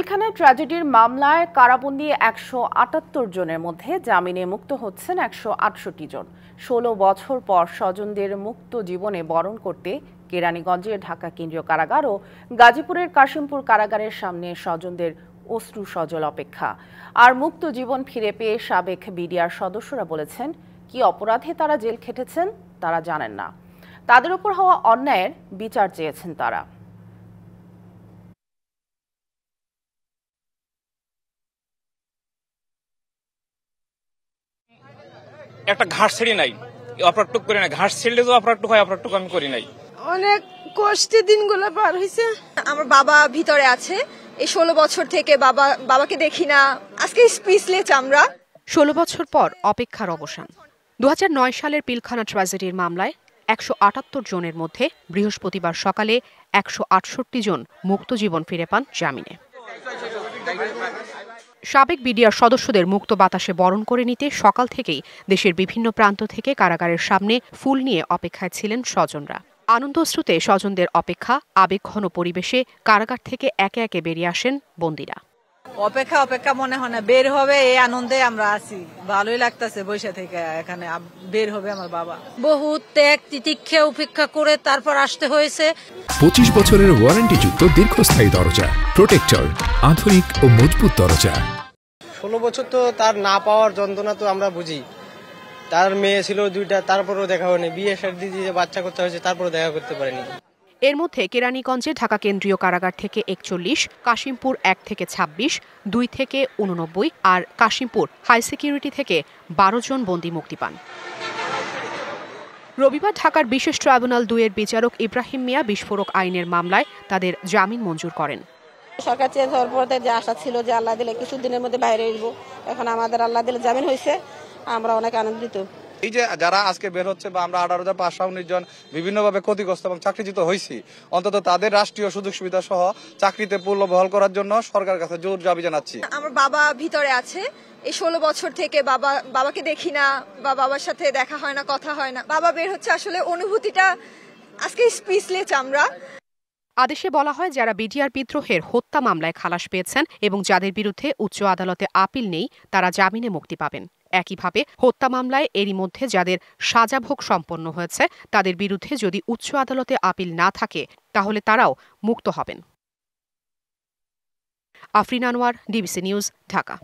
পিলখানা ট্র্যাজেডির মামলায় কারাবন্দী ১৭৮ জনের মধ্যে জামিনে মুক্ত হচ্ছেন ১৬৮ জন। ১৬ বছর পর স্বজনদের মুক্ত জীবনে বরণ করতে কেরানীগঞ্জের ঢাকা কেন্দ্রীয় কারাগার ও গাজীপুরের কাশিমপুর কারাগারের সামনে স্বজনদের অশ্রু সজল অপেক্ষা। আর মুক্ত জীবন ফিরে পেয়ে সাবেক বিডিআর সদস্যরা বলেছেন, কি অপরাধে তারা জেল খেটেছেন তারা জানেন না। তাদের উপর হওয়া অন্যায়ের বিচার চেয়েছেন তারা। একটা ঘাস ছেড়ে নাই, অপরাধটুক করে নাই। ঘাস ছেড়লে তো অপরাধটুক হয়, অপরাধটুক আমি করি নাই। অনেক কষ্টে দিনগুলো পার হয়েছে। আমার বাবা ভিতরে আছে। এই 16 বছর থেকে বাবাকে দেখি না। আজকে স্পিচলেস আমরা। 16 বছর পর অপেক্ষার অবসান। 2009 সালের পিলখানা ট্র্যাজেডির মামলায় ১৭৮ জনের মধ্যে বৃহস্পতিবার সকালে ১৬৮ জন মুক্ত জীবন ফিরে পান জামিনে। সাবেক বিডিআর সদস্যদের মুক্ত বাতাসে বরণ করে নিতে সকাল থেকেই দেশের বিভিন্ন প্রান্ত থেকে কারাগারের সামনে ফুল নিয়ে অপেক্ষায় ছিলেন স্বজনরা। আনন্দশ্রুতে স্বজনদের অপেক্ষা, আবেগঘন পরিবেশে কারাগার থেকে একে একে বেরিয়ে আসেন বন্দীরা। অপেক্ষা মনে হয় না, বের হবে এই আনন্দে আমরা আছি। ভালোই লাগতেছে বৈশা থেকে এখানে বের হবে আমার বাবা। বহু ত্যাগ তিতিক্ষা উপেক্ষা করে তারপর আসতে হয়েছে। 25 বছরের ওয়ারেন্টিযুক্ত দীর্ঘস্থায়ী দরজা প্রোটেক্টর, আধুনিক ও মজবুত দরজা। 16 বছর তো তার না পাওয়ার যন্ত্রণা তো আমরা বুঝি। তার মেয়ে ছিল 2টা, তারপরেও দেখা হয়নি। বিয়ে শাদী দিয়ে বাচ্চা করতে হয়েছে, তারপরে দেখা করতে পারেনি। এর মধ্যে কেরানীগঞ্জে ঢাকা কেন্দ্রীয় কারাগার থেকে 41, কাশিমপুর 1 থেকে 26, 2 থেকে 89 আর কাশিমপুর হাই সিকিউরিটি থেকে 12 জন বন্দী মুক্তি পান। রবিবার ঢাকার বিশেষ ট্রাইব্যুনাল 2-এর বিচারক ইব্রাহিম মিয়া বিস্ফোরক আইনের মামলায় তাদের জামিন মঞ্জুর করেন। সরকার চেঞ্জ হওয়ার পর যে আশা ছিল যে আল্লাহ দিলে কিছুদিনের মধ্যে বাইরে আসবো, এখন আমাদের আল্লাহ দিলে জামিন হয়েছে, আমরা অনেক আনন্দিত। এই যে যারা আজকে বের হচ্ছে বা আমরা 18,519 জন বিভিন্নভাবে ক্ষতিগ্রস্ত এবং চাকরিচ্যুত হয়েছি, অন্তত তাদের রাষ্ট্রীয় সুযোগ সুবিধা সহ চাকরিতে পূর্ণ বহাল করার জন্য সরকারের কাছে জোর দাবি জানাচ্ছি। আমার বাবা ভিতরে আছে। এই 16 বছর থেকে বাবাকে দেখি না, বা বাবার সাথে দেখা হয় না, কথা হয় না। বাবা বের হচ্ছে, আসলে অনুভূতিটা আজকে স্পিচলেস আমরা। আদেশে বলা হয়, যারা বিডিআর বিদ্রোহের হত্যা মামলায় খালাস পেয়েছেন এবং যাদের বিরুদ্ধে উচ্চ আদালতে আপিল নেই তারা জামিনে মুক্তি পাবেন। একইভাবে হত্যা মামলায় এরই মধ্যে যাদের সাজাভোগ সম্পন্ন হয়েছে তাদের বিরুদ্ধে যদি উচ্চ আদালতে আপিল না থাকে তাহলে তারাও মুক্ত হবেন। Afrin Anwar, DBC news, Dhaka.